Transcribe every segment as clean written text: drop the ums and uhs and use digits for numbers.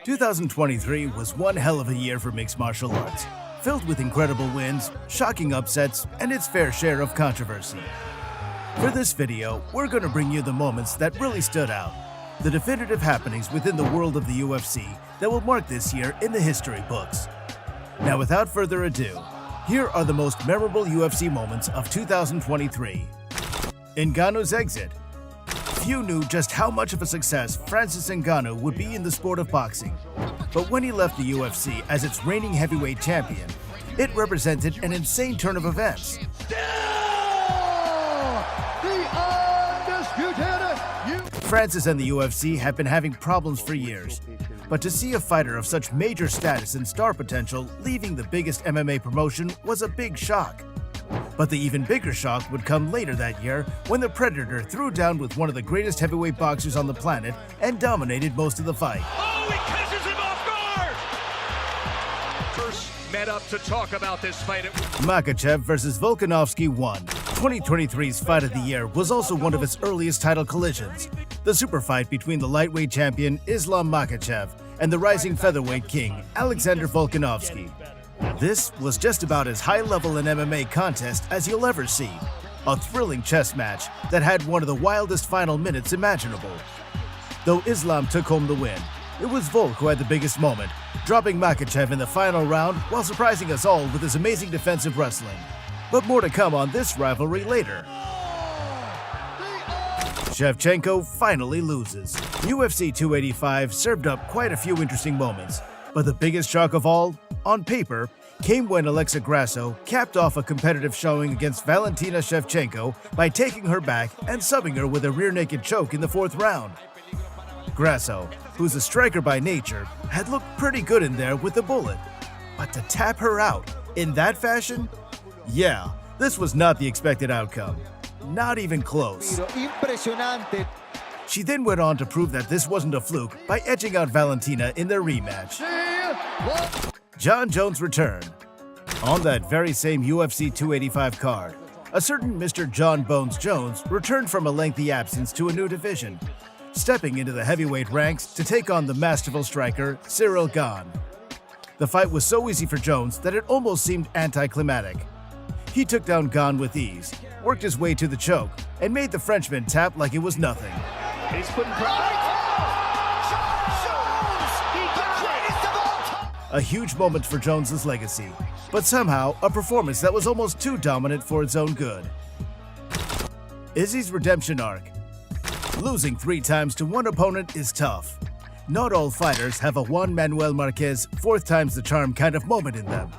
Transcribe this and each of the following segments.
2023 was one hell of a year for mixed martial arts, filled with incredible wins, shocking upsets, and its fair share of controversy. For this video, we're going to bring you the moments that really stood out, the definitive happenings within the world of the UFC that will mark this year in the history books. Now, without further ado, here are the most memorable UFC moments of 2023. Ngannou's exit. Few knew just how much of a success Francis Ngannou would be in the sport of boxing. But when he left the UFC as its reigning heavyweight champion, it represented an insane turn of events. Francis and the UFC have been having problems for years, but to see a fighter of such major status and star potential leaving the biggest MMA promotion was a big shock. But the even bigger shock would come later that year when the Predator threw down with one of the greatest heavyweight boxers on the planet and dominated most of the fight. Oh, he catches him off guard! First met up to talk about this fight. Makhachev versus Volkanovski won. 2023's Fight of the Year was also one of its earliest title collisions, the super fight between the lightweight champion Islam Makhachev and the rising featherweight king Alexander Volkanovski. This was just about as high-level an MMA contest as you'll ever see, a thrilling chess match that had one of the wildest final minutes imaginable. Though Islam took home the win, it was Volk who had the biggest moment, dropping Makhachev in the final round while surprising us all with his amazing defensive wrestling. But more to come on this rivalry later. Shevchenko finally loses. UFC 285 served up quite a few interesting moments, but the biggest shock of all, on paper, came when Alexa Grasso capped off a competitive showing against Valentina Shevchenko by taking her back and subbing her with a rear naked choke in the fourth round. Grasso, who's a striker by nature, had looked pretty good in there with the bullet, but to tap her out in that fashion? Yeah, this was not the expected outcome. Not even close. She then went on to prove that this wasn't a fluke by edging out Valentina in their rematch. Jon Jones returned. On that very same UFC 285 card, a certain Mr. John Bones Jones returned from a lengthy absence to a new division, stepping into the heavyweight ranks to take on the masterful striker Cyril Gane. The fight was so easy for Jones that it almost seemed anticlimactic. He took down Gane with ease, worked his way to the choke, and made the Frenchman tap like it was nothing. He's putting pressure. A huge moment for Jones's legacy, but somehow a performance that was almost too dominant for its own good. Izzy's redemption arc. Losing 3 times to one opponent is tough. Not all fighters have a Juan Manuel Marquez 4th time's the charm kind of moment in them.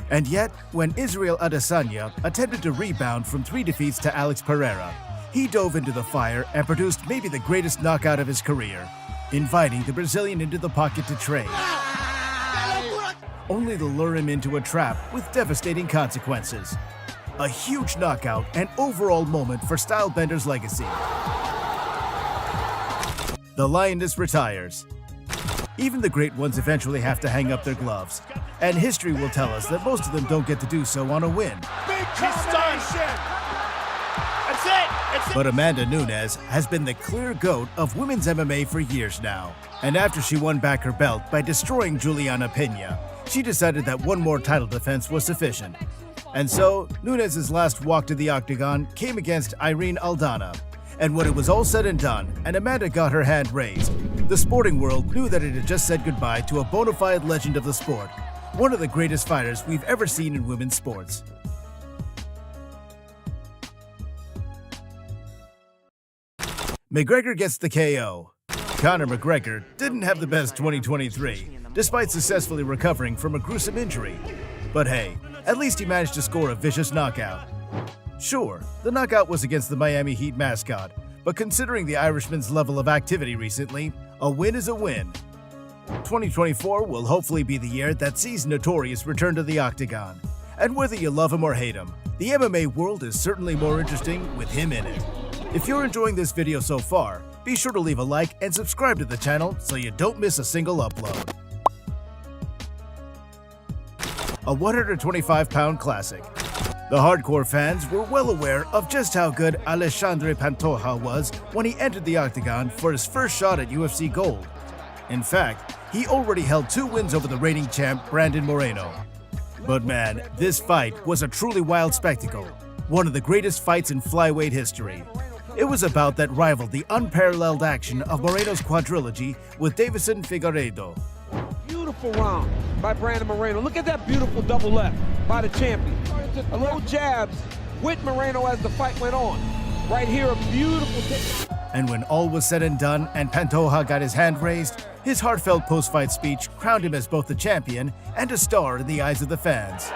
And yet, when Israel Adesanya attempted to rebound from 3 defeats to Alex Pereira, he dove into the fire and produced maybe the greatest knockout of his career, inviting the Brazilian into the pocket to trade, only to lure him into a trap with devastating consequences. A huge knockout and overall moment for Stylebender's legacy. The Lioness retires. Even the great ones eventually have to hang up their gloves, and history will tell us that most of them don't get to do so on a win. But Amanda Nunes has been the clear GOAT of women's MMA for years now, and after she won back her belt by destroying Juliana Pena, she decided that one more title defense was sufficient. And so, Nunes' last walk to the octagon came against Irene Aldana. And when it was all said and done, and Amanda got her hand raised, the sporting world knew that it had just said goodbye to a bona fide legend of the sport, one of the greatest fighters we've ever seen in women's sports. McGregor gets the KO. Conor McGregor didn't have the best 2023, despite successfully recovering from a gruesome injury. But hey, at least he managed to score a vicious knockout. Sure, the knockout was against the Miami Heat mascot, but considering the Irishman's level of activity recently, a win is a win. 2024 will hopefully be the year that sees Notorious return to the octagon. And whether you love him or hate him, the MMA world is certainly more interesting with him in it. If you're enjoying this video so far, be sure to leave a like and subscribe to the channel so you don't miss a single upload. A 125-pound classic. The hardcore fans were well aware of just how good Alexandre Pantoja was when he entered the octagon for his first shot at UFC Gold. In fact, he already held 2 wins over the reigning champ Brandon Moreno. But man, this fight was a truly wild spectacle, one of the greatest fights in flyweight history. It was a bout that rivaled the unparalleled action of Moreno's quadrilogy with Davison Figueiredo. Beautiful round by Brandon Moreno. Look at that beautiful double left by the champion. A little jabs with Moreno as the fight went on. Right here, a beautiful... And when all was said and done and Pantoja got his hand raised, his heartfelt post-fight speech crowned him as both the champion and a star in the eyes of the fans.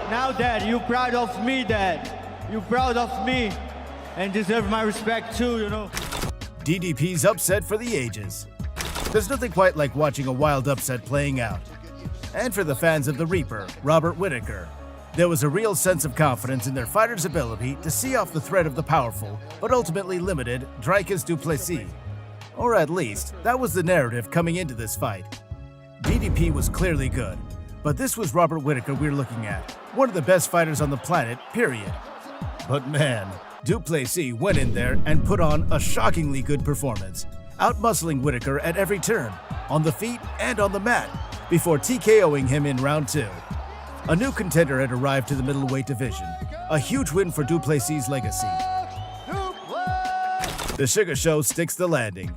Now, Dad, you proud of me, Dad. You proud of me and deserve my respect too, you know. DDP's upset for the ages. There's nothing quite like watching a wild upset playing out. And for the fans of the Reaper, Robert Whittaker, there was a real sense of confidence in their fighter's ability to see off the threat of the powerful, but ultimately limited, Dricus du Plessis. Or at least, that was the narrative coming into this fight. DDP was clearly good, but this was Robert Whittaker we're looking at, one of the best fighters on the planet, period. But man, du Plessis went in there and put on a shockingly good performance, outmuscling Whittaker at every turn, on the feet and on the mat, before TKOing him in round 2. A new contender had arrived to the middleweight division, a huge win for du Plessis' legacy. The Sugar Show sticks the landing.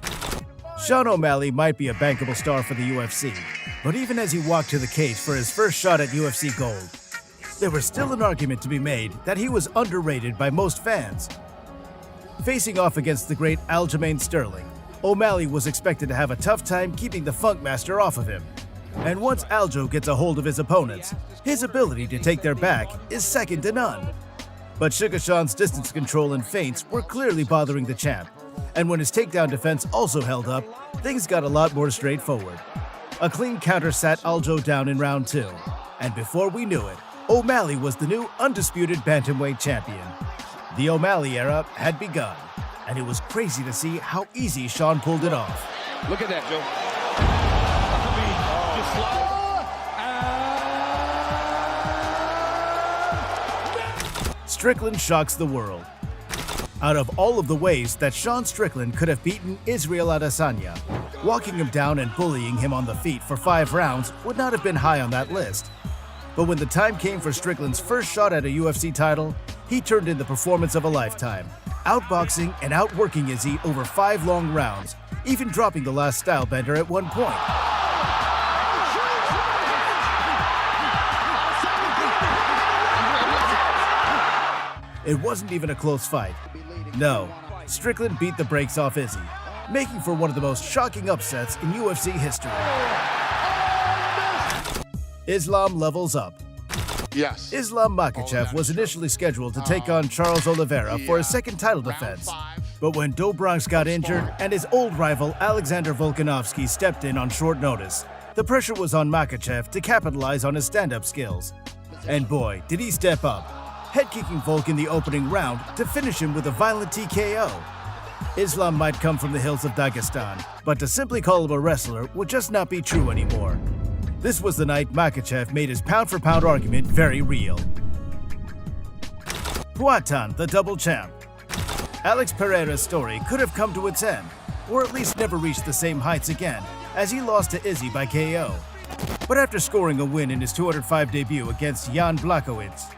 Sean O'Malley might be a bankable star for the UFC, but even as he walked to the cage for his first shot at UFC Gold, there was still an argument to be made that he was underrated by most fans. Facing off against the great Aljamain Sterling, O'Malley was expected to have a tough time keeping the Funkmaster off of him. And once Aljo gets a hold of his opponents, his ability to take their back is second to none. But Sugar Sean's distance control and feints were clearly bothering the champ, and when his takedown defense also held up, things got a lot more straightforward. A clean counter sat Aljo down in round 2, and before we knew it, O'Malley was the new undisputed bantamweight champion. The O'Malley era had begun, and it was crazy to see how easy Sean pulled it off. Look at that, Joe. Strickland shocks the world. Out of all of the ways that Sean Strickland could have beaten Israel Adesanya, walking him down and bullying him on the feet for 5 rounds would not have been high on that list. But when the time came for Strickland's first shot at a UFC title, he turned in the performance of a lifetime, outboxing and outworking Izzy over 5 long rounds, even dropping the last style bender at one point. It wasn't even a close fight. No, Strickland beat the brakes off Izzy, making for one of the most shocking upsets in UFC history. Islam levels up. Yes. Islam Makhachev was initially scheduled to take on Charles Oliveira for his second title defense. But when Do Bronx got injured and his old rival Alexander Volkanovski stepped in on short notice, the pressure was on Makhachev to capitalize on his stand-up skills. And boy, did he step up, head-kicking Volk in the opening round to finish him with a violent TKO. Islam might come from the hills of Dagestan, but to simply call him a wrestler would just not be true anymore. This was the night Makhachev made his pound-for-pound argument very real. Poatan, the double champ. Alex Pereira's story could have come to its end, or at least never reached the same heights again, as he lost to Izzy by KO. But after scoring a win in his 205 debut against Jan Blachowicz,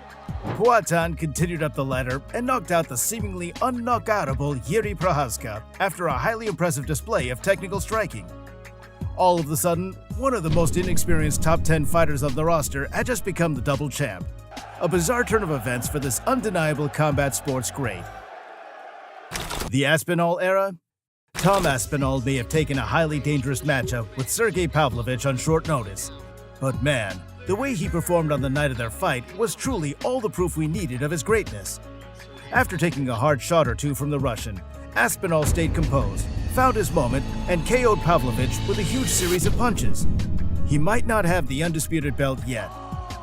Poatan continued up the ladder and knocked out the seemingly unknockoutable Jiří Procházka after a highly impressive display of technical striking. All of a sudden, one of the most inexperienced top 10 fighters of the roster had just become the double champ. A bizarre turn of events for this undeniable combat sports great. The Aspinall era? Tom Aspinall may have taken a highly dangerous matchup with Sergey Pavlovich on short notice. But man, the way he performed on the night of their fight was truly all the proof we needed of his greatness. After taking a hard shot or two from the Russian, Aspinall stayed composed, found his moment, and KO'd Pavlovich with a huge series of punches. He might not have the undisputed belt yet,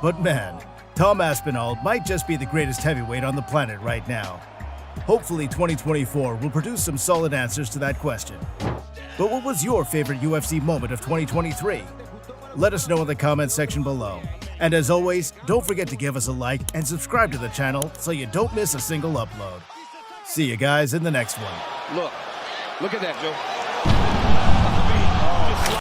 but man, Tom Aspinall might just be the greatest heavyweight on the planet right now. Hopefully 2024 will produce some solid answers to that question. But what was your favorite UFC moment of 2023? Let us know in the comments section below. And as always, don't forget to give us a like and subscribe to the channel so you don't miss a single upload. See you guys in the next one. Look at that, Joe.